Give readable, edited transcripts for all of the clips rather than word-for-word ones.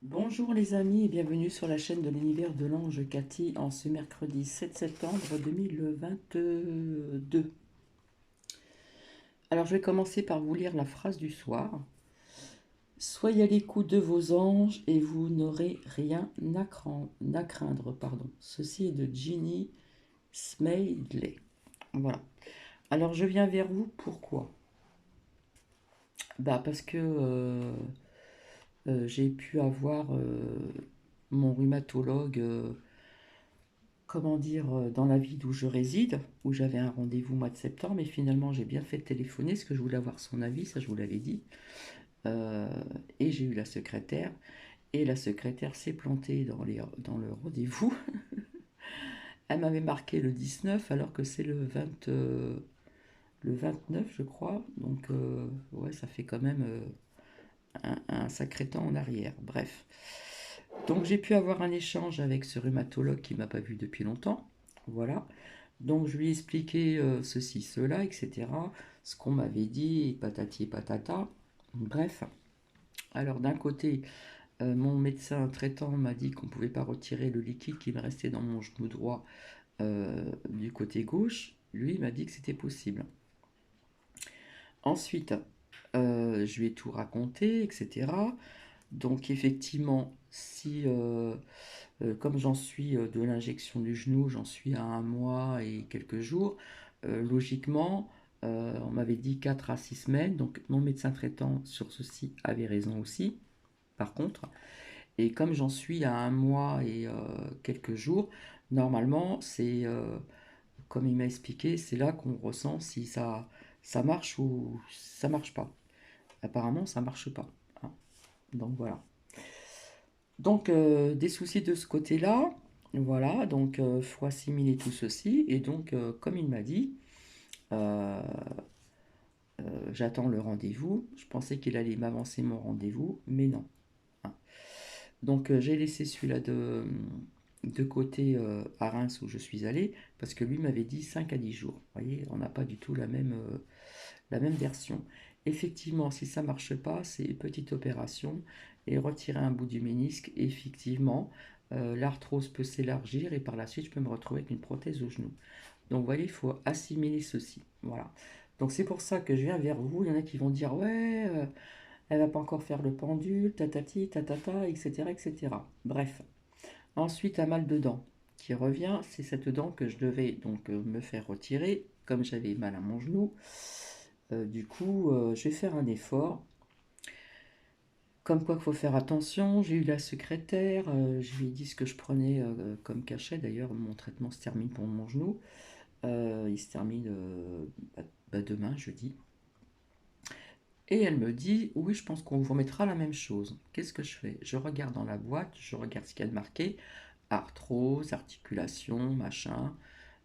Bonjour les amis et bienvenue sur la chaîne de l'univers de l'ange Cathy en ce mercredi 7 septembre 2022. Alors je vais commencer par vous lire la phrase du soir. Soyez à l'écoute de vos anges et vous n'aurez rien à craindre. Pardon. Ceci est de Ginny Smedley. Voilà. Alors je viens vers vous, pourquoi? Parce que j'ai pu avoir mon rhumatologue comment dire, dans la ville où je réside, où j'avais un rendez-vous au mois de septembre, et finalement j'ai bien fait de téléphoner, parce que je voulais avoir son avis, ça je vous l'avais dit. Euh, et j'ai eu la secrétaire, et la secrétaire s'est plantée dans le rendez-vous. Elle m'avait marqué le 19, alors que c'est le 29, je crois. Donc, ouais, ça fait quand même un sacré temps en arrière. Bref. Donc, j'ai pu avoir un échange avec ce rhumatologue qui m'a pas vu depuis longtemps. Voilà. Donc je lui ai expliqué ceci, cela, etc. Ce qu'on m'avait dit, patati et patata. Bref, alors d'un côté, mon médecin traitant m'a dit qu'on ne pouvait pas retirer le liquide qui me restait dans mon genou droit du côté gauche. Lui il m'a dit que c'était possible. Ensuite, je lui ai tout raconté, etc. Donc effectivement, si comme j'en suis de l'injection du genou, j'en suis à un mois et quelques jours, logiquement, on m'avait dit 4 à 6 semaines, donc mon médecin traitant sur ceci avait raison aussi, par contre. Et comme j'en suis à un mois et quelques jours, normalement, c'est, comme il m'a expliqué, c'est là qu'on ressent si ça marche ou ça marche pas. Apparemment, ça marche pas, hein. Donc voilà. Donc, des soucis de ce côté-là, voilà, donc faut assimiler tout ceci. Et donc, comme il m'a dit, euh, j'attends le rendez-vous. Je pensais qu'il allait m'avancer mon rendez-vous, mais non, hein. Donc, j'ai laissé celui-là de côté à Reims où je suis allé, parce que lui m'avait dit 5 à 10 jours. Vous voyez, on n'a pas du tout la même version. Effectivement, si ça ne marche pas, c'est une petite opération et retirer un bout du ménisque. Effectivement, l'arthrose peut s'élargir et par la suite, je peux me retrouver avec une prothèse au genou. Donc, vous voyez, il faut assimiler ceci. Voilà. Donc, c'est pour ça que je viens vers vous. Il y en a qui vont dire, ouais, elle va pas encore faire le pendule, tatati, tatata, etc., etc. Bref. Ensuite, un mal de dent qui revient. C'est cette dent que je devais donc me faire retirer, comme j'avais mal à mon genou. Du coup, je vais faire un effort. Comme quoi, il faut faire attention. J'ai eu la secrétaire, je lui ai dit ce que je prenais comme cachet. D'ailleurs, mon traitement se termine pour mon genou. Il se termine demain, jeudi. Et elle me dit, oui, je pense qu'on vous remettra la même chose. Qu'est-ce que je fais? Je regarde dans la boîte, je regarde ce qu'il y a de marqué. Arthrose, articulation, machin.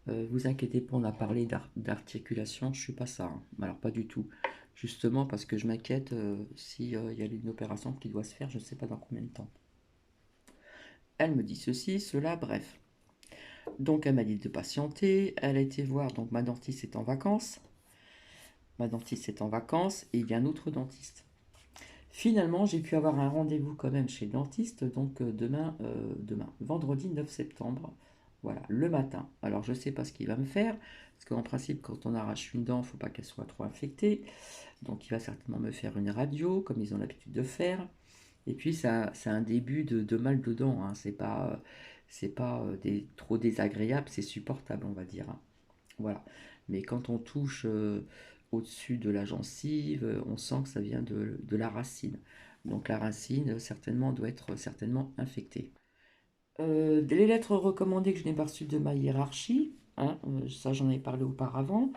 Vous inquiétez pas, on a parlé d'articulation, je suis pas ça, hein. Alors pas du tout. Justement parce que je m'inquiète s'il y a une opération qui doit se faire, je ne sais pas dans combien de temps. Elle me dit ceci, cela, bref. Donc elle m'a dit de patienter, elle a été voir, donc ma dentiste est en vacances. Ma dentiste est en vacances et il y a un autre dentiste. Finalement, j'ai pu avoir un rendez-vous quand même chez le dentiste, donc demain, vendredi 9 septembre, voilà, le matin. Alors, je ne sais pas ce qu'il va me faire, parce qu'en principe, quand on arrache une dent, il ne faut pas qu'elle soit trop infectée. Donc, il va certainement me faire une radio, comme ils ont l'habitude de faire. Et puis, ça, c'est un début de mal de dent, hein. C'est pas trop désagréable, c'est supportable, on va dire, hein. Voilà. Mais quand on touche au-dessus de la gencive, on sent que ça vient de la racine. Donc la racine, certainement, doit être certainement infectée. Les lettres recommandées que je n'ai pas reçues de ma hiérarchie, hein, ça j'en ai parlé auparavant,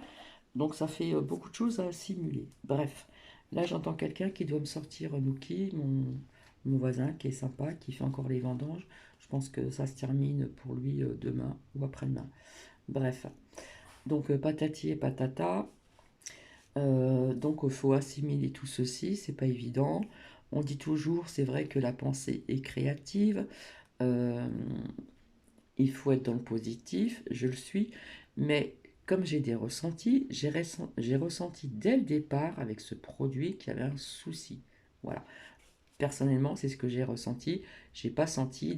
donc ça fait beaucoup de choses à assimiler. Bref, là j'entends quelqu'un qui doit me sortir Nuki, mon voisin qui est sympa, qui fait encore les vendanges. Je pense que ça se termine pour lui demain ou après-demain. Bref, donc patati et patata. Donc il faut assimiler tout ceci, c'est pas évident. On dit toujours, c'est vrai que la pensée est créative. euh, il faut être dans le positif, je le suis, mais comme j'ai des ressentis, j'ai ressenti dès le départ avec ce produit qu'il y avait un souci. Voilà. Personnellement, c'est ce que j'ai ressenti. J'ai pas senti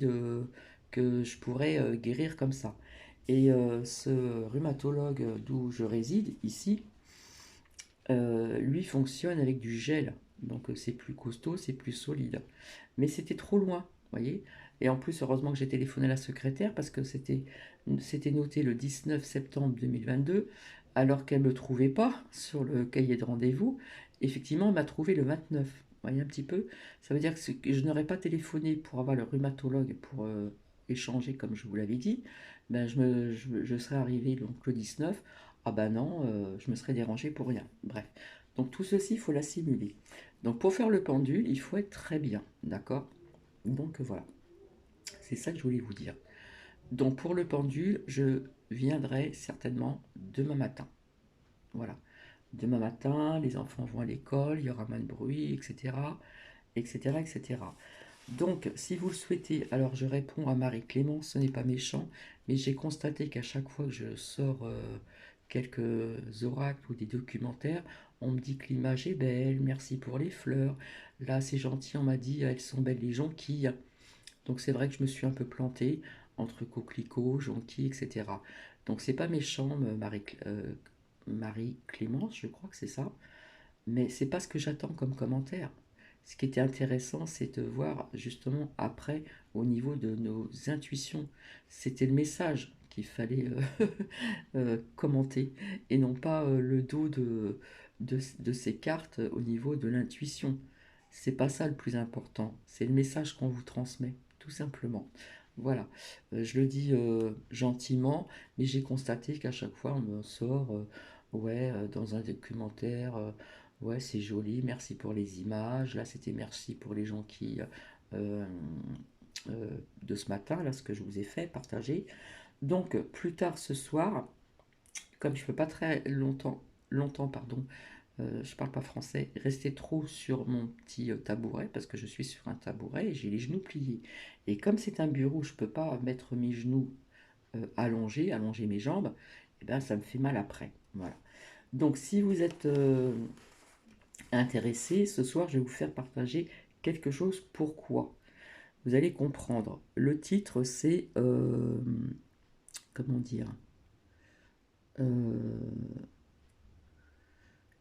que je pourrais guérir comme ça. Et ce rhumatologue d'où je réside, ici, lui fonctionne avec du gel. Donc c'est plus costaud, c'est plus solide. Mais c'était trop loin, vous voyez. Et en plus, heureusement que j'ai téléphoné à la secrétaire parce que c'était noté le 19 septembre 2022, alors qu'elle ne me trouvait pas sur le cahier de rendez-vous. Effectivement, elle m'a trouvé le 29. Vous voyez un petit peu? Ça veut dire que je n'aurais pas téléphoné pour avoir le rhumatologue pour échanger comme je vous l'avais dit. Ben, je serais arrivé donc le 19. Ah ben non, je me serais dérangé pour rien. Bref. Donc tout ceci, il faut l'assimiler. Donc pour faire le pendule, il faut être très bien, d'accord? Donc voilà, c'est ça que je voulais vous dire. Donc pour le pendule, je viendrai certainement demain matin. Voilà. Demain matin, les enfants vont à l'école, il y aura moins de bruit, etc. etc. etc. Donc, si vous le souhaitez, alors je réponds à Marie-Clémence, ce n'est pas méchant, mais j'ai constaté qu'à chaque fois que je sors quelques oracles ou des documentaires, on me dit que l'image est belle, merci pour les fleurs. Là, c'est gentil, on m'a dit elles sont belles les jonquilles. Donc, c'est vrai que je me suis un peu planté entre coquelicots, jonquilles, etc. Donc, c'est pas méchant, Marie-Clémence, je crois que c'est ça. Mais c'est pas ce que j'attends comme commentaire. Ce qui était intéressant, c'est de voir justement après au niveau de nos intuitions. C'était le message qu'il fallait commenter et non pas le dos de ces cartes au niveau de l'intuition. C'est pas ça le plus important, c'est le message qu'on vous transmet, tout simplement. Voilà. Je le dis gentiment, mais j'ai constaté qu'à chaque fois on me sort, ouais, dans un documentaire, ouais, c'est joli, merci pour les images. Là, c'était merci pour les gens qui de ce matin, là, ce que je vous ai fait partager. Donc, plus tard ce soir, comme je ne peux pas très longtemps, pardon, je parle pas français, rester trop sur mon petit tabouret, parce que je suis sur un tabouret et j'ai les genoux pliés. Et comme c'est un bureau, je peux pas mettre mes genoux allonger mes jambes, et ben ça me fait mal après. Voilà. Donc, si vous êtes intéressé, ce soir, je vais vous faire partager quelque chose. Pourquoi? Vous allez comprendre. Le titre, c'est comment dire, euh,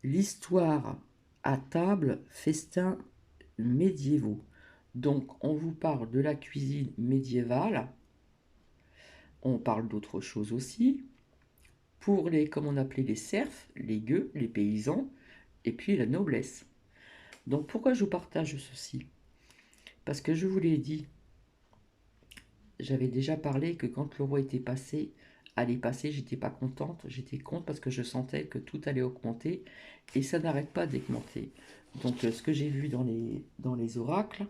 l'histoire à table, festin médiévaux. Donc, on vous parle de la cuisine médiévale. On parle d'autres choses aussi. Pour les, comme on appelait les serfs, les gueux, les paysans, et puis la noblesse. Donc, pourquoi je vous partage ceci? Parce que je vous l'ai dit, j'avais déjà parlé que quand le roi allait passer, j'étais pas contente, j'étais contre parce que je sentais que tout allait augmenter et ça n'arrête pas d'augmenter. Donc ce que j'ai vu dans les oracles,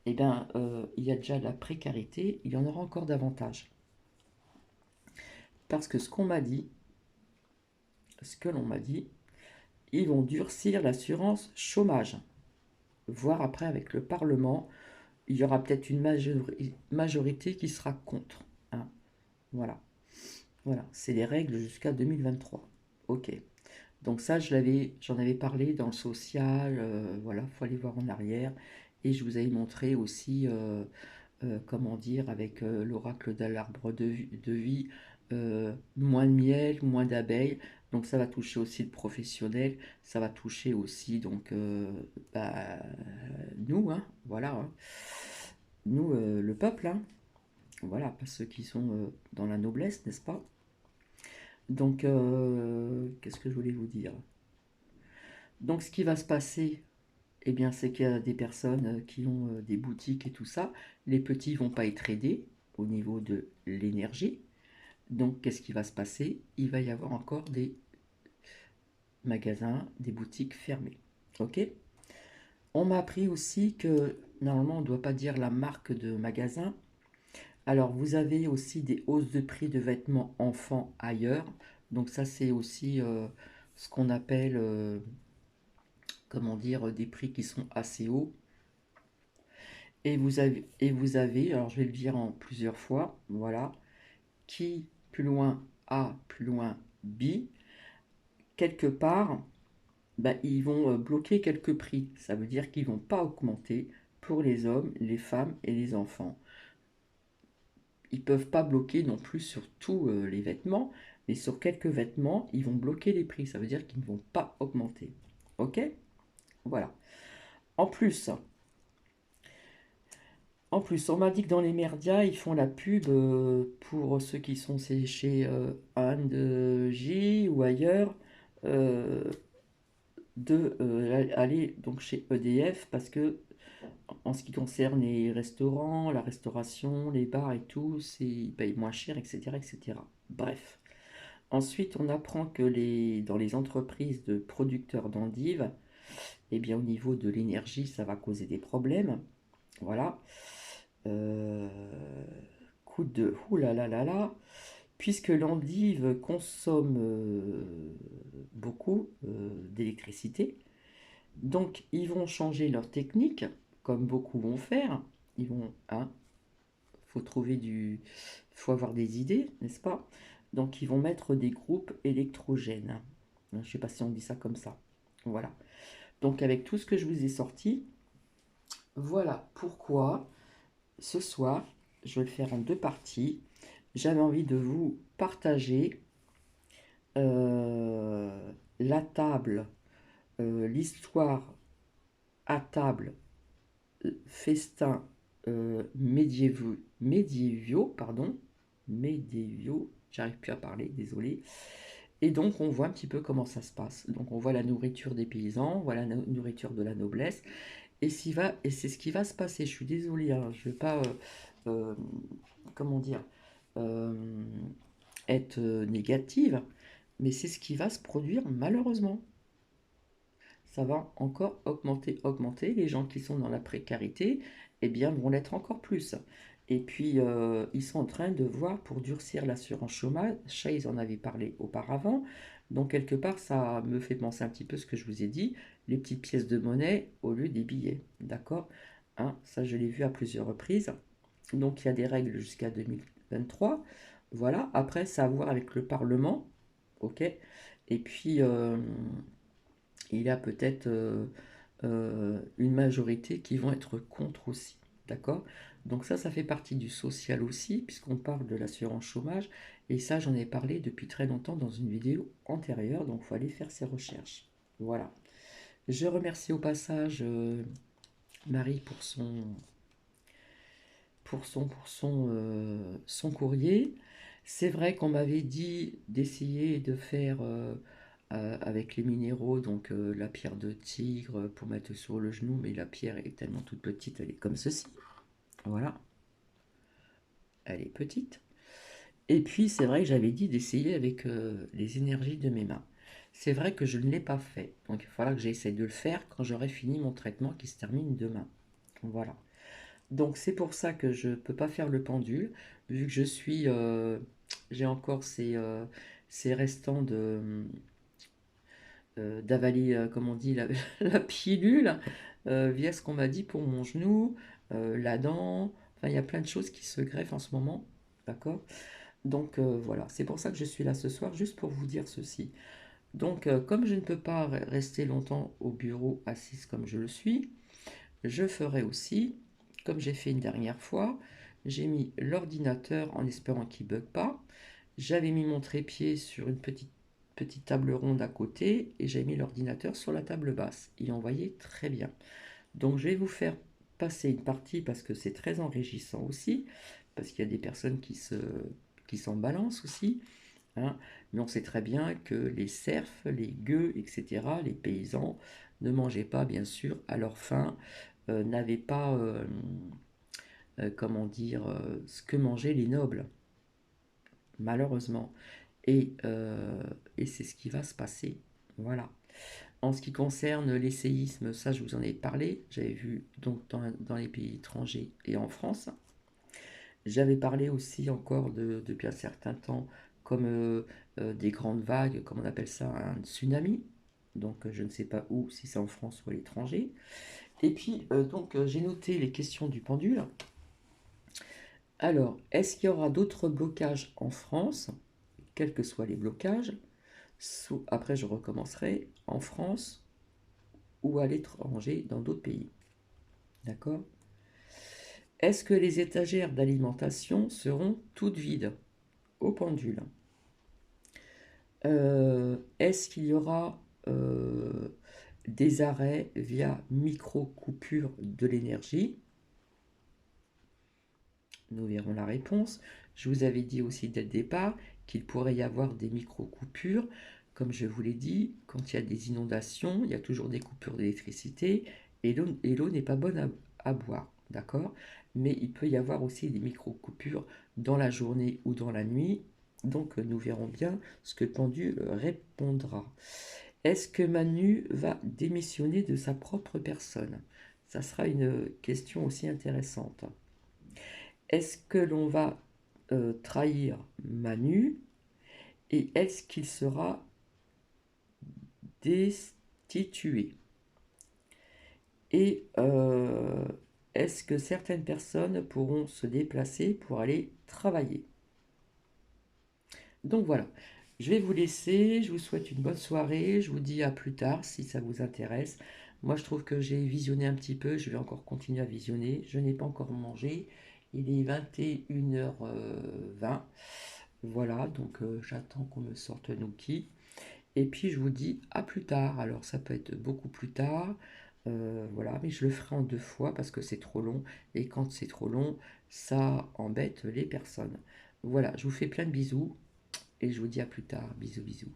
eh ben, il y a déjà de la précarité, il y en aura encore davantage. Parce que ce qu'on m'a dit, ce que l'on m'a dit, ils vont durcir l'assurance chômage, voire après avec le Parlement, il y aura peut-être une majorité qui sera contre. Hein. Voilà. Voilà, c'est les règles jusqu'à 2023. Ok. Donc ça, j'en avais parlé dans le social. Voilà, faut aller voir en arrière. Et je vous avais montré aussi, comment dire, avec l'oracle de l'arbre de vie, moins de miel, moins d'abeilles. Donc ça va toucher aussi le professionnel. Ça va toucher aussi donc bah, nous, hein, voilà, hein. Nous, le peuple, hein, voilà, pas ceux qui sont dans la noblesse, n'est-ce pas? Donc, qu'est-ce que je voulais vous dire? Donc, ce qui va se passer, eh bien, c'est qu'il y a des personnes qui ont des boutiques et tout ça. Les petits vont pas être aidés au niveau de l'énergie. Donc, qu'est-ce qui va se passer? Il va y avoir encore des magasins, des boutiques fermées. Ok? On m'a appris aussi que normalement, on ne doit pas dire la marque de magasin. Alors, vous avez aussi des hausses de prix de vêtements enfants ailleurs. Donc, ça, c'est aussi ce qu'on appelle comment dire, des prix qui sont assez hauts. Alors je vais le dire en plusieurs fois, voilà, qui plus loin A, plus loin B, quelque part, bah, ils vont bloquer quelques prix. Ça veut dire qu'ils ne vont pas augmenter, pour les hommes, les femmes et les enfants. Ils peuvent pas bloquer non plus sur tous les vêtements, mais sur quelques vêtements, ils vont bloquer les prix. Ça veut dire qu'ils ne vont pas augmenter. Ok? Voilà. En plus, on m'a dit que dans les merdias, ils font la pub pour ceux qui sont chez Anne J ou ailleurs, euh, de aller donc chez EDF parce que en ce qui concerne les restaurants, la restauration, les bars et tout, ils payent moins cher, etc., etc. Bref. Ensuite, on apprend que dans les entreprises de producteurs d'endives, eh bien, au niveau de l'énergie, ça va causer des problèmes. Voilà. Euh, Coup de là, puisque l'endive consomme beaucoup d'électricité, donc ils vont changer leur technique, comme beaucoup vont faire. Ils vont, hein, faut trouver faut avoir des idées, n'est-ce pas? Donc ils vont mettre des groupes électrogènes. Je ne sais pas si on dit ça comme ça. Voilà. Donc avec tout ce que je vous ai sorti, voilà pourquoi ce soir, je vais le faire en deux parties. J'avais envie de vous partager la table, l'histoire à table, festin médiévaux, j'arrive plus à parler, désolé. Et donc on voit un petit peu comment ça se passe. Donc on voit la nourriture des paysans, on voit la nourriture de la noblesse, et c'est ce qui va se passer. Je suis désolé, hein, je ne vais pas, euh, comment dire, euh, être négative, mais c'est ce qui va se produire malheureusement. Ça va encore augmenter, augmenter. Les gens qui sont dans la précarité, eh bien, vont l'être encore plus. Et puis, ils sont en train de voir pour durcir l'assurance chômage. Ça, ils en avaient parlé auparavant. Donc, quelque part, ça me fait penser un petit peu ce que je vous ai dit, les petites pièces de monnaie au lieu des billets. D'accord? Hein, ça, je l'ai vu à plusieurs reprises. Donc, il y a des règles jusqu'à 2023. Voilà. Après, ça a à voir avec le Parlement. OK? Et puis, il y a peut-être une majorité qui vont être contre aussi. D'accord? Donc ça fait partie du social aussi, puisqu'on parle de l'assurance chômage. Et ça, j'en ai parlé depuis très longtemps dans une vidéo antérieure, donc il faut aller faire ses recherches. Voilà. Je remercie au passage Marie son courrier. C'est vrai qu'on m'avait dit d'essayer de faire avec les minéraux, donc la pierre de tigre pour mettre sur le genou, mais la pierre est tellement toute petite, elle est comme ceci. Voilà, elle est petite. Et puis c'est vrai que j'avais dit d'essayer avec les énergies de mes mains. C'est vrai que je ne l'ai pas fait, donc il faudra que j'essaie de le faire quand j'aurai fini mon traitement qui se termine demain. Voilà. Donc c'est pour ça que je ne peux pas faire le pendule, vu que j'ai encore ces restants d'avaler, comme on dit, la pilule, via ce qu'on m'a dit pour mon genou, la dent, enfin il y a plein de choses qui se greffent en ce moment, d'accord? Donc voilà, c'est pour ça que je suis là ce soir, juste pour vous dire ceci. Donc comme je ne peux pas rester longtemps au bureau assise comme je le suis, je ferai aussi, comme j'ai fait une dernière fois, j'ai mis l'ordinateur en espérant qu'il ne bug pas. J'avais mis mon trépied sur une petite table ronde à côté et j'ai mis l'ordinateur sur la table basse. Il envoyait très bien. Donc je vais vous faire passer une partie parce que c'est très enrichissant aussi, parce qu'il y a des personnes qui s'en balancent aussi. Hein. Mais on sait très bien que les serfs, les gueux, etc., les paysans, ne mangeaient pas, bien sûr, à leur faim, n'avaient pas, comment dire, ce que mangeaient les nobles, malheureusement. Et c'est ce qui va se passer. Voilà. En ce qui concerne les séismes, ça je vous en ai parlé, j'avais vu donc dans les pays étrangers et en France. J'avais parlé aussi encore depuis un certain temps comme des grandes vagues, comme on appelle ça un tsunami. Donc je ne sais pas où, si c'est en France ou à l'étranger. Et puis donc j'ai noté les questions du pendule. Alors, est-ce qu'il y aura d'autres blocages en France, quels que soient les blocages? Après je recommencerai en France ou à l'étranger dans d'autres pays. D'accord? Est-ce que les étagères d'alimentation seront toutes vides au pendule? Est-ce qu'il y aura des arrêts via micro-coupure de l'énergie? Nous verrons la réponse. Je vous avais dit aussi dès le départ qu'il pourrait y avoir des micro-coupures. Comme je vous l'ai dit, quand il y a des inondations, il y a toujours des coupures d'électricité et l'eau n'est pas bonne à boire, d'accord? Mais il peut y avoir aussi des micro-coupures dans la journée ou dans la nuit. Donc nous verrons bien ce que le pendule répondra. Est-ce que Manu va démissionner de sa propre personne? Ça sera une question aussi intéressante. Est-ce que l'on va trahir Manu et est-ce qu'il sera destitué? Et est-ce que certaines personnes pourront se déplacer pour aller travailler? Donc voilà, je vais vous laisser, je vous souhaite une bonne soirée, je vous dis à plus tard si ça vous intéresse. Moi je trouve que j'ai visionné un petit peu, je vais encore continuer à visionner, je n'ai pas encore mangé, il est 21h20, voilà, donc j'attends qu'on me sorte Nookie, et puis je vous dis à plus tard, alors ça peut être beaucoup plus tard, voilà, mais je le ferai en 2 fois parce que c'est trop long, et quand c'est trop long, ça embête les personnes. Voilà, je vous fais plein de bisous. Et je vous dis à plus tard. Bisous, bisous.